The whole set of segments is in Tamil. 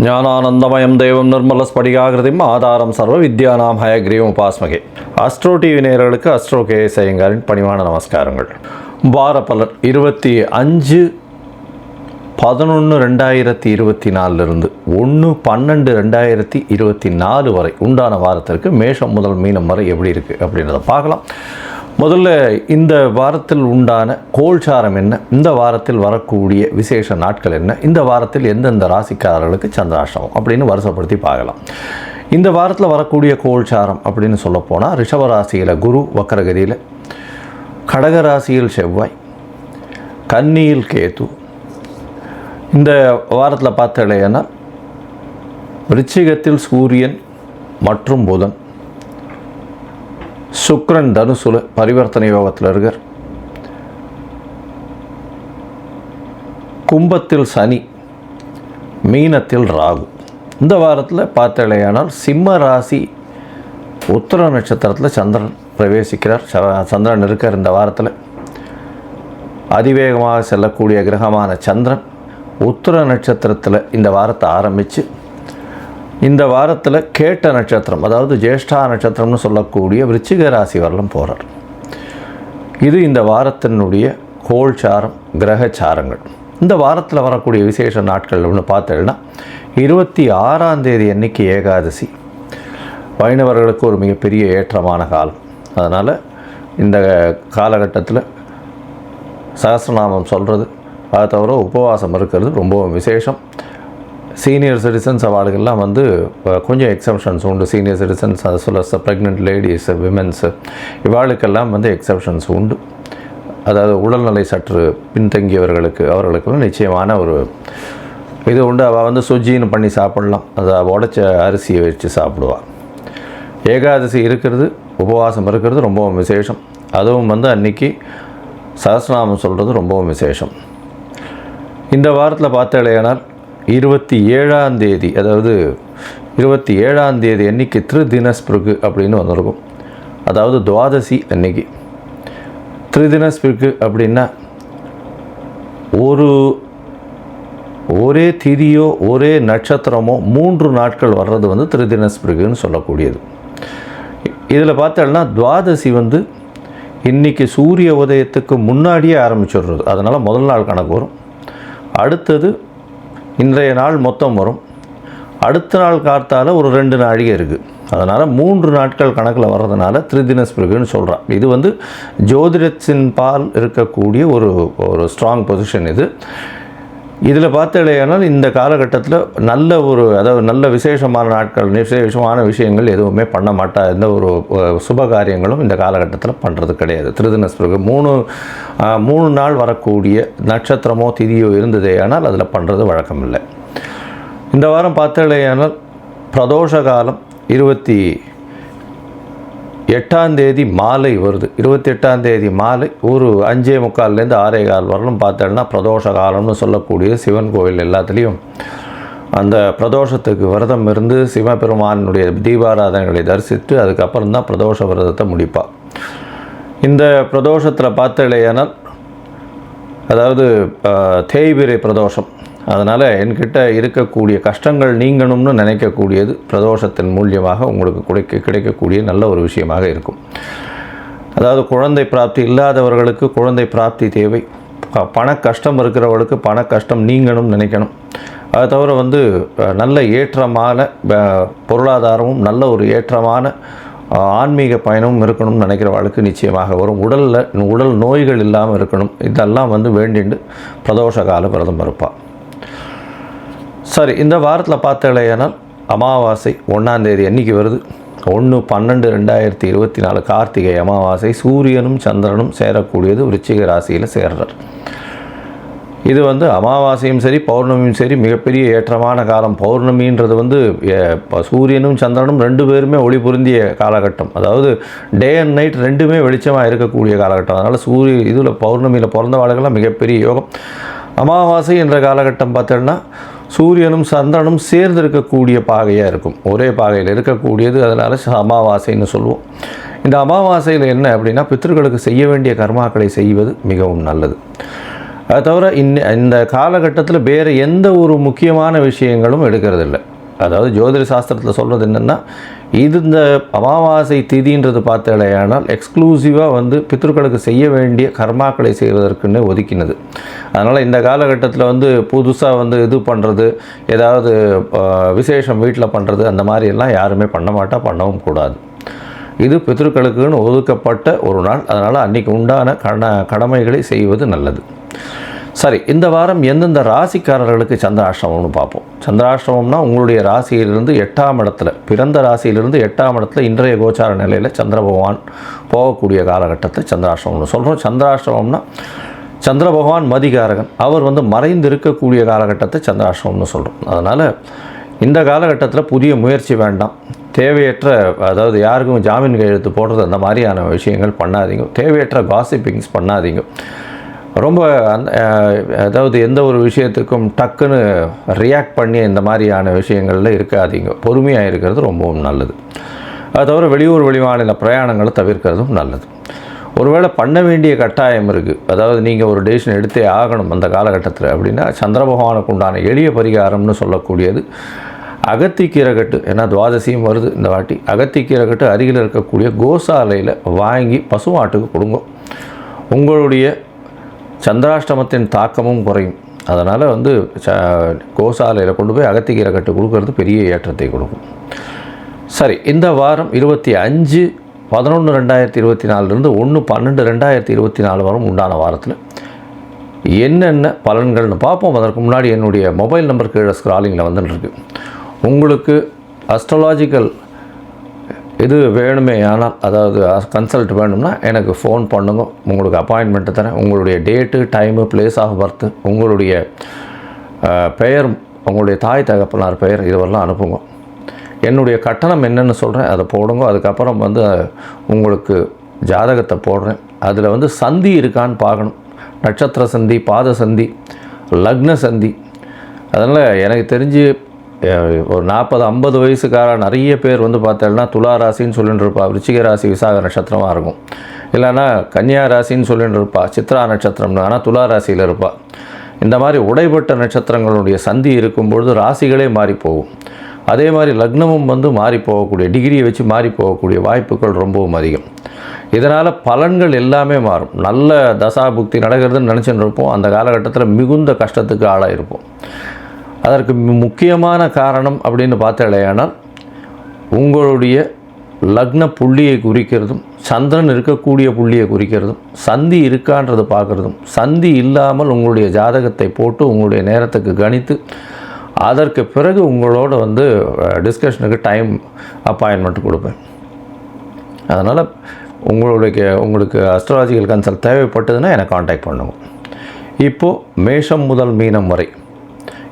ஞானானந்தமயம் தேவம் நிர்மலஸ்படிகாகிருதிம் ஆதாரம் சர்வ வித்யானாம் ஹயக்ரீவம் உபாஸ்மகே. அஸ்ட்ரோ டிவி நேயர்களுக்கு அஸ்ட்ரோ கேஎஸ் ஐயங்காரின் பணிவான நமஸ்காரங்கள். வார பலர் 25/11/2024 1/12/2024 வரை உண்டான வாரத்திற்கு மேஷம் முதல் மீனம் வரை எப்படி இருக்குது அப்படின்றத பார்க்கலாம். முதல்ல இந்த வாரத்தில் உண்டான கோல்சாரம் என்ன, இந்த வாரத்தில் வரக்கூடிய விசேஷ நாட்கள் என்ன, இந்த வாரத்தில் எந்தெந்த ராசிக்காரர்களுக்கு சந்திராஷ்டமம் அப்படின்னு வருஷப்படுத்தி பார்க்கலாம். இந்த வாரத்தில் வரக்கூடிய கோல்சாரம் அப்படின்னு சொல்லப்போனால் ரிஷபராசியில் குரு வக்கரகதியில், கடகராசியில் செவ்வாய், கன்னியில் கேது. இந்த வாரத்தில் பார்த்தீங்கன்னா விருச்சிகத்தில் சூரியன் மற்றும் புதன், சுக்கிரன் தனுசுல பரிவர்த்தனை யோகத்தில் இருக்கார், கும்பத்தில் சனி, மீனத்தில் ராகு. இந்த வாரத்தில் பார்த்தலையானால் சிம்ம ராசி உத்திர நட்சத்திரத்தில் சந்திரன் பிரவேசிக்கிறார். சந்திரன் இருக்கார். இந்த வாரத்தில் அதிவேகமாக செல்லக்கூடிய கிரகமான சந்திரன் உத்திர நட்சத்திரத்தில் இந்த வாரத்தை ஆரம்பித்து இந்த வாரத்தில் கேட்ட நட்சத்திரம், அதாவது ஜேஷ்டா நட்சத்திரம்னு சொல்லக்கூடிய விருச்சிக ராசி வரலும் போகிறார். இது இந்த வாரத்தினுடைய கோல்சாரம், கிரகச்சாரங்கள். இந்த வாரத்தில் வரக்கூடிய விசேஷ நாட்கள் ஒன்று பார்த்தேன்னா 26ஆம் தேதி அன்னைக்கு ஏகாதசி. வைணவர்களுக்கு ஒரு மிகப்பெரிய ஏற்றமான காலம். அதனால் இந்த காலகட்டத்தில் சகஸ்ரநாமம் சொல்கிறது, அதை தவிர உபவாசம் இருக்கிறது ரொம்பவும் விசேஷம். சீனியர் சிட்டிசன்ஸ் அவளுக்கெல்லாம் கொஞ்சம் எக்ஸப்ஷன்ஸ் உண்டு. சீனியர் சிட்டிசன்ஸ் அது சொல்ல ப்ரெக்னென்ட் லேடிஸ், விமென்ஸு இவாளுக்கெல்லாம் எக்ஸப்ஷன்ஸ் உண்டு. அதாவது உடல்நிலை சற்று பின்தங்கியவர்களுக்கு அவர்களுக்கெல்லாம் நிச்சயமான ஒரு இது உண்டு. அவள் சுஜின்னு பண்ணி சாப்பிடலாம். அதை உடைச்ச அரிசியை வச்சு சாப்பிடுவாள். ஏகாதசி இருக்கிறது, உபவாசம் இருக்கிறது ரொம்பவும் விசேஷம். அதுவும் அன்றைக்கி சகஸ்ரநாமம் சொல்கிறது ரொம்பவும் விசேஷம். இந்த வாரத்தில் பார்த்தாலேனால் 27ஆம் தேதி, அதாவது 27ஆம் தேதி அன்றைக்கி திரிதினஸ்பிருகு அப்படின்னு வந்திருக்கும். அதாவது துவாதசி அன்னைக்கு. திரிதினஸ்பிருகு அப்படின்னா ஒரே திதியோ ஒரே நட்சத்திரமோ 3 நாட்கள் வர்றது திரிதினஸ்பிருகுன்னு சொல்லக்கூடியது. இதில் பார்த்தோம்னா துவாதசி இன்றைக்கி சூரிய உதயத்துக்கு முன்னாடியே ஆரம்பிச்சிடுறது. அதனால் முதல் நாள் கணக்கு வரும். அடுத்தது இன்றைய நாள் மொத்தம் வரும். அடுத்த நாள் காத்தால் ஒரு 2 நாழிகை இருக்குது. அதனால் 3 நாட்கள் கணக்கில் வர்றதுனால திரிதினஸ்பிருகுன்னு சொல்கிறான். இது ஜோதிடத்தின் பால் இருக்கக்கூடிய ஒரு ஸ்ட்ராங் பொசிஷன். இதில் பார்த்தலையானால் இந்த காலகட்டத்தில் நல்ல விசேஷமான நாட்கள், விசேஷமான விஷயங்கள் எதுவுமே பண்ண மாட்டா. எந்த ஒரு சுப காரியங்களும் இந்த காலகட்டத்தில் பண்ணுறது கிடையாது. திரிதினஸ்பிருகு 3 நாள் வரக்கூடிய நட்சத்திரமோ திதியோ இருந்ததே ஆனால் அதில் பண்ணுறது வழக்கம் இல்லை. இந்த வாரம் பார்த்தலையானால் பிரதோஷ காலம் 28ஆம் தேதி மாலை வருது. 28ஆம் தேதி மாலை ஒரு 5:45 6:15 வரலும் பார்த்தோன்னா பிரதோஷ காலம்னு சொல்லக்கூடிய சிவன் கோவில் எல்லாத்துலேயும் அந்த பிரதோஷத்துக்கு விரதம் இருந்து சிவபெருமானுடைய தீபாராதனைகளை தரிசித்து அதுக்கப்புறம் தான் பிரதோஷ விரதத்தை முடிப்பாள். இந்த பிரதோஷத்தில் பார்த்தலையானால் அதாவது தேய்பிரை பிரதோஷம். அதனால் என்கிட்ட இருக்கக்கூடிய கஷ்டங்கள் நீங்கணும்னு நினைக்கக்கூடியது பிரதோஷத்தின் மூலியமாக உங்களுக்கு கிடைக்கக்கூடிய நல்ல ஒரு விஷயமாக இருக்கும். அதாவது குழந்தை பிராப்தி இல்லாதவர்களுக்கு குழந்தை பிராப்தி தேவை. பண கஷ்டம் இருக்கிறவர்களுக்கு பண கஷ்டம் நீங்கணும்னு நினைக்கணும். அதை தவிர நல்ல ஏற்றமான பொருளாதாரமும் நல்ல ஒரு ஏற்றமான ஆன்மீக பயணமும் இருக்கணும்னு நினைக்கிறவர்களுக்கு நிச்சயமாக வரும். உடல் நோய்கள் இல்லாமல் இருக்கணும். இதெல்லாம் வேண்டிண்டு பிரதோஷ கால விரதம் இருப்பாள். சரி, இந்த வாரத்தில் பார்த்தலையானால் அமாவாசை 1ஆம் தேதி அன்றைக்கி வருது. 1/12/2024 கார்த்திகை அமாவாசை. சூரியனும் சந்திரனும் சேரக்கூடியது விருச்சிக ராசியில் சேர்றார். இது அமாவாசையும் சரி பௌர்ணமியும் சரி மிகப்பெரிய ஏற்றமான காலம். பௌர்ணமின்றது சூரியனும் சந்திரனும் 2 பேருமே ஒளி பொருந்திய காலகட்டம். அதாவது டே அண்ட் நைட் 2மே வெளிச்சமாக இருக்கக்கூடிய காலகட்டம். அதனால் இதில் பௌர்ணமியில் பிறந்தவாளுகள்லாம் மிகப்பெரிய யோகம். அமாவாசை என்ற காலகட்டம் பார்த்தோன்னா சூரியனும் சந்திரனும் சேர்ந்து இருக்கக்கூடிய பாகையாக இருக்கும். ஒரே பாகையில் இருக்கக்கூடியது. அதனால் அமாவாசைன்னு சொல்லுவோம். இந்த அமாவாசையில் என்ன அப்படின்னா பித்ருக்களுக்கு செய்ய வேண்டிய கர்மாக்களை செய்வது மிகவும் நல்லது. அது தவிர இந்த காலகட்டத்தில் வேறு எந்த ஒரு முக்கியமான விஷயங்களும் எடுக்கிறதில்லை. அதாவது ஜோதிட சாஸ்திரத்தில் சொல்கிறது என்னென்னா, இது இந்த அமாவாசை திதின்றது பார்த்தாலேயானால் எக்ஸ்க்ளூசிவாக வந்து பித்ருக்களுக்கு செய்ய வேண்டிய கர்மாக்களை செய்வதற்குன்னு ஒதுக்கினது. அதனால் இந்த காலகட்டத்தில் வந்து புதுசாக வந்து இது பண்ணுறது, ஏதாவது விசேஷம் வீட்டில் பண்ணுறது, அந்த மாதிரியெல்லாம் யாருமே பண்ணவும் கூடாது. இது பித்ருக்களுக்குன்னு ஒதுக்கப்பட்ட ஒரு நாள். அதனால் அன்றைக்கி உண்டான கடமைகளை செய்வது நல்லது. சரி, இந்த வாரம் எந்தெந்த ராசிக்காரர்களுக்கு சந்திராஷ்டமம்னு பார்ப்போம். சந்திராஷ்டமம்னா உங்களுடைய ராசியிலிருந்து 8ஆம் இடத்துல, பிறந்த ராசியிலிருந்து 8ஆம் இடத்துல இன்றைய கோச்சார நிலையில் சந்திர பகவான் போகக்கூடிய காலகட்டத்தை சந்திராஷ்டமம்னு சொல்கிறோம். சந்திராஷ்டமம்னா சந்திர பகவான் மதிகாரகன், அவர் வந்து மறைந்து இருக்கக்கூடிய காலகட்டத்தை சந்திராஷ்டமம்னு சொல்கிறோம். அதனால் இந்த காலகட்டத்தில் புதிய முயற்சி வேண்டாம். தேவையற்ற, அதாவது யாருக்கும் ஜாமீன் கையெழுத்து போடுறது அந்த மாதிரியான விஷயங்கள் பண்ணாதீங்க. தேவையற்ற காசிப்பிங்ஸ் பண்ணாதீங்க. ரொம்ப அதாவது எந்த ஒரு விஷயத்துக்கும் டக்குன்னு ரியாக்ட் பண்ணி இந்த மாதிரியான விஷயங்களில் இருக்காதீங்க. பொறுமையாக இருக்கிறது ரொம்பவும் நல்லது. அது தவிர வெளியூர் வெளிமாநில பிரயாணங்களை தவிர்க்கிறதும் நல்லது. ஒருவேளை பண்ண வேண்டிய கட்டாயம் இருக்குது, அதாவது நீங்கள் ஒரு டெசிஷன் எடுத்தே ஆகணும் அந்த காலகட்டத்தில் அப்படின்னா, சந்திர பகவானுக்கு உண்டான எளிய பரிகாரம்னு சொல்லக்கூடியது அகத்திக்கீரைக்கட்டு. ஏன்னா துவாதசியும் வருது இந்த வாட்டி. அகத்திக்கீரைக்கட்டு அருகில் இருக்கக்கூடிய கோசாலையில் வாங்கி பசுமாட்டுக்கு கொடுங்க. உங்களுடைய சந்திராஷ்டமத்தின் தாக்கமும் குறையும். அதனால் வந்து கோசாலையில் கொண்டு போய் அகத்திக்கீரைக்கட்டு கொடுக்கறது பெரிய ஏற்றத்தை கொடுக்கும். சரி, இந்த வாரம் 25/11/2024 1/12/2024 வரும் உண்டான வாரத்தில் என்னென்ன பலன்கள்னு பார்ப்போம். அதற்கு முன்னாடி என்னுடைய மொபைல் நம்பர் கீழே ஸ்க்ராலிங்கில் வந்துட்டுருக்கு. உங்களுக்கு அஸ்ட்ராலாஜிக்கல் இது வேணுமே ஆனால், அதாவது கன்சல்ட் வேணும்னா எனக்கு ஃபோன் பண்ணுங்க. உங்களுக்கு அப்பாயின்மெண்ட்டு தரேன். உங்களுடைய date, time, place of birth, உங்களுடைய பெயர், உங்களுடைய தாய் தகப்பனார் பெயர், இதுவெல்லாம் அனுப்புங்க. என்னுடைய கட்டணம் என்னென்னு சொல்கிறேன், அதை போடுங்க. அதுக்கப்புறம் வந்து உங்களுக்கு ஜாதகத்தை போடுறேன். அதில் வந்து சந்தி இருக்கான்னு பார்க்கணும். நட்சத்திர சந்தி, பாத சந்தி, லக்ன சந்தி. அதனால் எனக்கு தெரிஞ்சு ஒரு 40-50 வயசுக்கார நிறைய பேர் வந்து பார்த்தோம்னா துலா ராசின்னு சொல்லிட்டு இருப்பா, விருச்சிக ராசி விசாக நட்சத்திரமாக இருக்கும். இல்லைன்னா கன்னியா ராசின்னு சொல்லிட்டு இருப்பா, சித்ரா நட்சத்திரம்னு, ஆனால் துலா ராசியில் இருப்பா. இந்த மாதிரி உடைப்பட்ட நட்சத்திரங்களுடைய சந்தி இருக்கும்பொழுது ராசிகளே மாறிப்போகும். அதே மாதிரி லக்னமும் வந்து மாறி போகக்கூடிய, டிகிரியை வச்சு மாறி போகக்கூடிய வாய்ப்புகள் ரொம்பவும் அதிகம். இதனால் பலன்கள் எல்லாமே மாறும். நல்ல தசாபுக்தி நடக்கிறதுன்னு நினச்சிட்டு இருப்போம், அந்த காலகட்டத்தில் மிகுந்த கஷ்டத்துக்கு ஆளாக இருப்போம். அதற்கு முக்கியமான காரணம் அப்படின்னு பார்த்தாலேயானால் உங்களுடைய லக்ன புள்ளியை குறிக்கிறதும், சந்திரன் இருக்கக்கூடிய புள்ளியை குறிக்கிறதும், சந்தி இருக்கான்றது பார்க்குறதும், சந்தி இல்லாமல் உங்களுடைய ஜாதகத்தை போட்டு உங்களுடைய நேரத்துக்கு கணித்து அதற்கு பிறகு உங்களோட வந்து டிஸ்கஷனுக்கு டைம் அப்பாயின்மெண்ட் கொடுப்பேன். அதனால் உங்களுக்கு அஸ்ட்ராலஜிக்கல் கன்சல்ட் தேவைப்பட்டதுன்னா என்னை காண்டாக்ட் பண்ணுங்க. இப்போது மேஷம் முதல் மீனம் வரை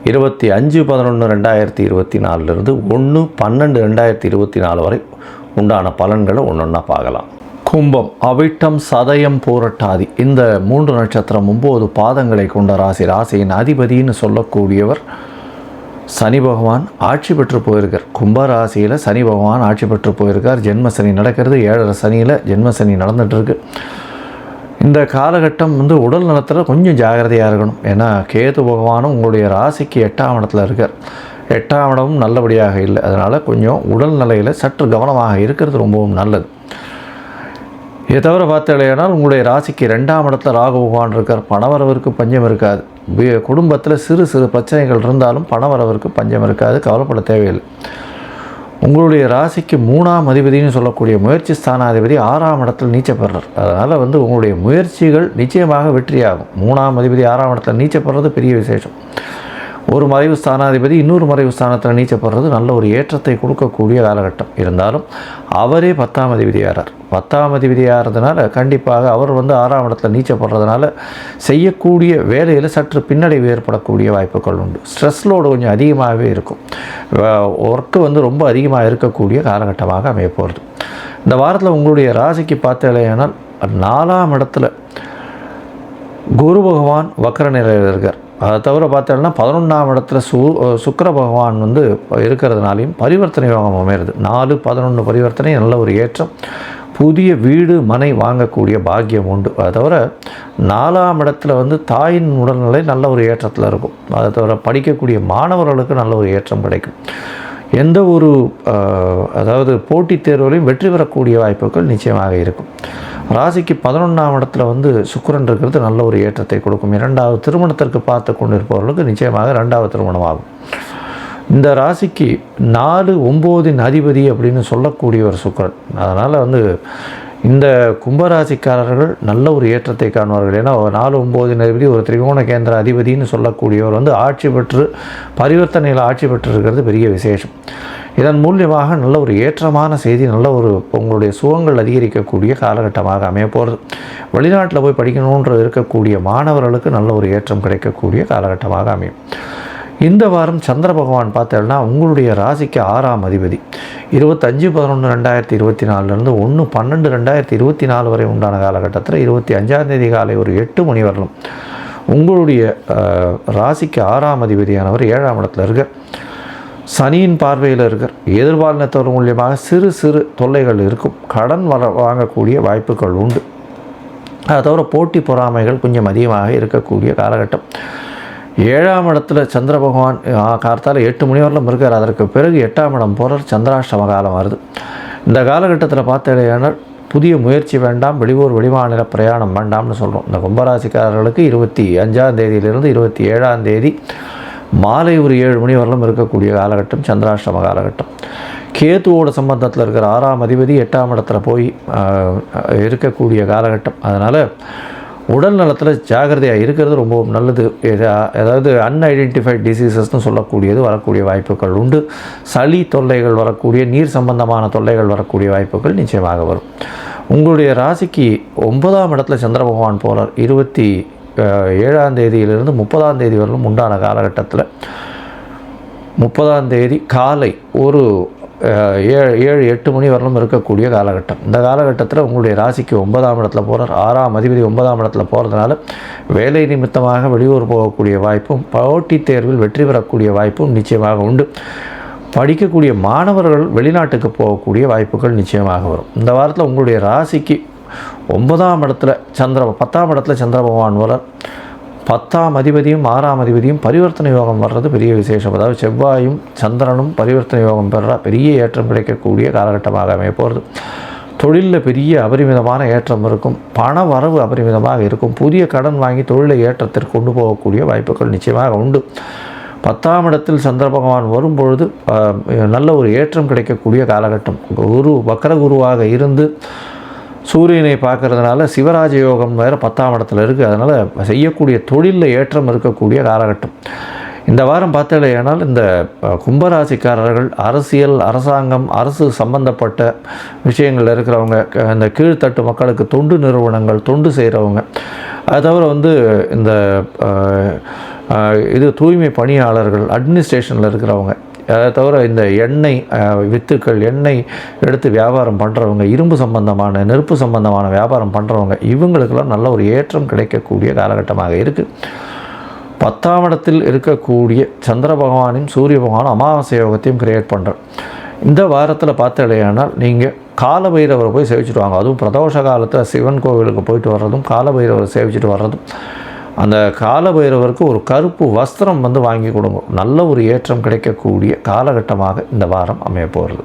25/11/2024 1/12/2024 வரை உண்டான பலன்களை ஒன்றொன்னா பார்க்கலாம். கும்பம், அவிட்டம், சதயம், பூரட்டாதி, இந்த 3 நட்சத்திரம் 9 பாதங்களை கொண்ட ராசி. ராசியின் அதிபதினு சொல்லக்கூடியவர் சனி பகவான் ஆட்சி பெற்று போயிருக்கார். கும்ப ராசியில் சனி பகவான் ஆட்சி பெற்று போயிருக்கார். ஜென்மசனி நடக்கிறது. 7.5 சனியில் ஜென்மசனி நடந்துகிட்ருக்கு. இந்த காலகட்டம் வந்து உடல் நலத்தில் கொஞ்சம் ஜாகிரதையாக இருக்கணும். ஏன்னா கேது பகவானும் உங்களுடைய ராசிக்கு 8ஆம் இடத்துல இருக்கார். 8ஆம் இடமும் நல்லபடியாக இல்லை. அதனால் கொஞ்சம் உடல் நிலையில் சற்று கவனமாக இருக்கிறது ரொம்பவும் நல்லது. இதை தவிர பார்த்தாலேனால் உங்களுடைய ராசிக்கு 2ஆம் இடத்துல ராகு பகவான் இருக்கார். பணவரவிற்கு பஞ்சம் இருக்காது. குடும்பத்தில் சிறு சிறு பிரச்சனைகள் இருந்தாலும் பணவரவிற்கு பஞ்சம் இருக்காது, கவலைப்பட தேவையில்லை. உங்களுடைய ராசிக்கு 3ஆம் அதிபதினு சொல்லக்கூடிய முயற்சி ஸ்தானாதிபதி 6ஆம் இடத்தில் நீச்சப்படுறார். அதனால் வந்து உங்களுடைய முயற்சிகள் நிச்சயமாக வெற்றியாகும். 3ஆம் அதிபதி 6ஆம் இடத்தில் நீச்சப்படுறது பெரிய விசேஷம். ஒரு மறைவு ஸ்தானாதிபதி இன்னொரு மறைவு ஸ்தானத்தில் நீச்சப்படுறது நல்ல ஒரு ஏற்றத்தை கொடுக்கக்கூடிய காலகட்டம். இருந்தாலும் அவரே 10ஆம் அதிபதி ஆகிறார். 10ஆம் அதிபதி ஆகிறதுனால கண்டிப்பாக அவர் வந்து 6ஆம் இடத்துல நீச்சப்படுறதுனால செய்யக்கூடிய வேலையில் சற்று பின்னடைவு ஏற்படக்கூடிய வாய்ப்புகள் உண்டு. ஸ்ட்ரெஸ் லோடு கொஞ்சம் அதிகமாகவே இருக்கும். ஒர்க்கு வந்து ரொம்ப அதிகமாக இருக்கக்கூடிய காலகட்டமாக அமைய போகிறது. இந்த வாரத்தில் உங்களுடைய ராசிக்கு பார்த்தாலேயானால் 4ஆம் இடத்துல குரு பகவான் வக்கர நிலையில் இருக்கார். அதை தவிர பார்த்தோம்னா 11ஆம் இடத்துல சுக்கிர பகவான் வந்து இருக்கிறதுனாலையும் பரிவர்த்தனை யோகம் அமையிறது. 4-11 பரிவர்த்தனை நல்ல ஒரு ஏற்றம். புதிய வீடு மனை வாங்கக்கூடிய பாக்கியம் உண்டு. அதை தவிர 4ஆம் இடத்துல வந்து தாயின் உடல்நிலை நல்ல ஒரு ஏற்றத்தில் இருக்கும். அதை தவிர படிக்கக்கூடிய மாணவர்களுக்கு நல்ல ஒரு ஏற்றம் கிடைக்கும். எந்த ஒரு அதாவது போட்டித் தேர்வுகளையும் வெற்றி பெறக்கூடிய வாய்ப்புகள் நிச்சயமாக இருக்கும். ராசிக்கு 11ஆம் இடத்துல வந்து சுக்கிரன் இருக்கிறது நல்ல ஒரு ஏற்றத்தை கொடுக்கும். 2வது திருமணத்திற்கு பார்த்து கொண்டிருப்பவர்களுக்கு நிச்சயமாக 2வது திருமணம் ஆகும். இந்த ராசிக்கு 4, 9 அதிபதி அப்படின்னு சொல்லக்கூடிய ஒரு சுக்கிரன். அதனால் வந்து இந்த கும்பராசிக்காரர்கள் நல்ல ஒரு ஏற்றத்தை காணுவார்கள். ஏன்னா 4, 9 அதிபதி ஒரு திரிகோண கேந்திர அதிபதினு சொல்லக்கூடியவர் வந்து ஆட்சி பெற்று பரிவர்த்தனையில் ஆட்சி பெற்றிருக்கிறது பெரிய விசேஷம். இதன் மூலியமாக நல்ல ஒரு ஏற்றமான செய்தி, நல்ல ஒரு உங்களுடைய சுகங்கள் அதிகரிக்கக்கூடிய காலகட்டமாக அமைய போகிறது. வெளிநாட்டில் போய் படிக்கணுன்ற இருக்கக்கூடிய மாணவர்களுக்கு நல்ல ஒரு ஏற்றம் கிடைக்கக்கூடிய காலகட்டமாக அமையும். இந்த வாரம் சந்திர பகவான் பார்த்தோம்னா உங்களுடைய ராசிக்கு 6ஆம் அதிபதி 25/11/2024 1/12/2024 வரை உண்டான காலகட்டத்தில் 25ஆம் தேதி காலை ஒரு 8 மணி வரலும் உங்களுடைய ராசிக்கு 6ஆம் அதிபதியானவர் 7ஆம் இடத்துல இருக்கார். சனியின் பார்வையில் இருக்கார். எதிர்பாலினத்தவர் மூலியமாக சிறு சிறு தொல்லைகள் இருக்கும். கடன் வாங்கக்கூடிய வாய்ப்புகள் உண்டு. அதை தவிர போட்டி பொறாமைகள் கொஞ்சம் அதிகமாக இருக்கக்கூடிய காலகட்டம். 7ஆம் இடத்துல சந்திர பகவான் கார்த்தால 8 மணி வரலும் இருக்கார். அதற்கு பிறகு 8ஆம் இடம் போகிறார். சந்திராஷ்டம காலம் வருது. இந்த காலகட்டத்தில் பார்த்தேனால் புதிய முயற்சி வேண்டாம், வெளியூர் வெளிமாநில பிரயாணம் வேண்டாம்னு சொல்கிறோம். இந்த கும்பராசிக்காரர்களுக்கு 25ஆம் தேதியிலிருந்து 27ஆம் தேதி மாலை ஒரு 7 மணி வரலும் இருக்கக்கூடிய காலகட்டம் சந்திராஷ்டம காலகட்டம். கேதுவோட சம்பந்தத்தில் இருக்கிற 6ஆம் அதிபதி 8ஆம் இடத்துல போய் இருக்கக்கூடிய காலகட்டம். அதனால் உடல் நலத்தில் ஜாகிரதையாக இருக்கிறது ரொம்ப நல்லது. அதாவது அன்ஐடென்டிஃபைட் டிசீசஸ்னு சொல்லக்கூடியது வரக்கூடிய வாய்ப்புகள் உண்டு. சளி தொல்லைகள் வரக்கூடிய, நீர் சம்பந்தமான தொல்லைகள் வரக்கூடிய வாய்ப்புகள் நிச்சயமாக வரும். உங்களுடைய ராசிக்கு 9ஆம் இடத்துல சந்திர பகவான் போகிறார். 27ஆம் தேதியிலிருந்து 30ஆம் தேதி வரலும் உண்டான காலகட்டத்தில் 30ஆம் தேதி காலை ஒரு 7-8 மணி வரலும் இருக்கக்கூடிய காலகட்டம். இந்த காலகட்டத்தில் உங்களுடைய ராசிக்கு 9ஆம் இடத்துல போகிறார். 6ஆம் அதிபதி 9ஆம் இடத்துல போகிறதுனால வேலை நிமித்தமாக வெளியூர் போகக்கூடிய வாய்ப்பும் போட்டித் தேர்வில் வெற்றி பெறக்கூடிய வாய்ப்பும் நிச்சயமாக உண்டு. படிக்கக்கூடிய மாணவர்கள் வெளிநாட்டுக்கு போகக்கூடிய வாய்ப்புகள் நிச்சயமாக வரும். இந்த வாரத்தில் உங்களுடைய ராசிக்கு 9ஆம் இடத்துல 10ஆம் இடத்துல சந்திர பகவான் வரார். 10ஆம் அதிபதியும் 6ஆம் அதிபதியும் பரிவர்த்தனை யோகம் வர்றது பெரிய விசேஷம். அதாவது செவ்வாயும் சந்திரனும் பரிவர்த்தனை யோகம் பெறா பெரிய ஏற்றம் கிடைக்கக்கூடிய காலகட்டமாக அமைய போகிறது. தொழிலில் பெரிய அபரிமிதமான ஏற்றம் இருக்கும். பண வரவு அபரிமிதமாக இருக்கும். புதிய கடன் வாங்கி தொழிலை ஏற்றத்திற்கு கொண்டு போகக்கூடிய வாய்ப்புகள் நிச்சயமாக உண்டு. 10ஆம் இடத்தில் சந்திர பகவான் வரும்பொழுது நல்ல ஒரு ஏற்றம் கிடைக்கக்கூடிய காலகட்டம். வக்கர குருவாக இருந்து சூரியனை பார்க்கறதுனால சிவராஜ யோகம் வேறு 10ஆம் இடத்துல இருக்குது. அதனால் செய்யக்கூடிய தொழிலில் ஏற்றம் இருக்கக்கூடிய காலகட்டம். இந்த வாரம் பார்த்தேனால் இந்த கும்பராசிக்காரர்கள் அரசியல், அரசாங்கம், அரசு சம்பந்தப்பட்ட விஷயங்கள் இருக்கிறவங்க, இந்த கீழ்த்தட்டு மக்களுக்கு தொண்டு நிறுவனங்கள், தொண்டு செய்கிறவங்க, அது தவிர வந்து இந்த தூய்மை பணியாளர்கள், அட்மினிஸ்ட்ரேஷனில் இருக்கிறவங்க, அதை தவிர இந்த எண்ணெய் வித்துக்கள், எண்ணெய் எடுத்து வியாபாரம் பண்ணுறவங்க, இரும்பு சம்பந்தமான நெருப்பு சம்பந்தமான வியாபாரம் பண்ணுறவங்க, இவங்களுக்கெல்லாம் நல்ல ஒரு ஏற்றம் கிடைக்கக்கூடிய காலகட்டமாக இருக்குது. 10ஆம் இடத்தில் இருக்கக்கூடிய சந்திர பகவானையும் சூரிய பகவானும் அமாவாசை யோகத்தையும் கிரியேட் பண்ணுறேன். இந்த வாரத்தில் பார்த்தலையானால் நீங்கள் காலபைரவரை போய் சேவிச்சுட்டு வாங்க. அதுவும் பிரதோஷ காலத்தில் சிவன் கோவிலுக்கு போயிட்டு வர்றதும் காலபைரவரை சேவிச்சுட்டு வர்றதும், அந்த காலபைரவருக்கு ஒரு கருப்பு வஸ்திரம் வாங்கி கொடுங்க. நல்ல ஒரு ஏற்றம் கிடைக்கக்கூடிய காலகட்டமாக இந்த வாரம் அமைய போகிறது.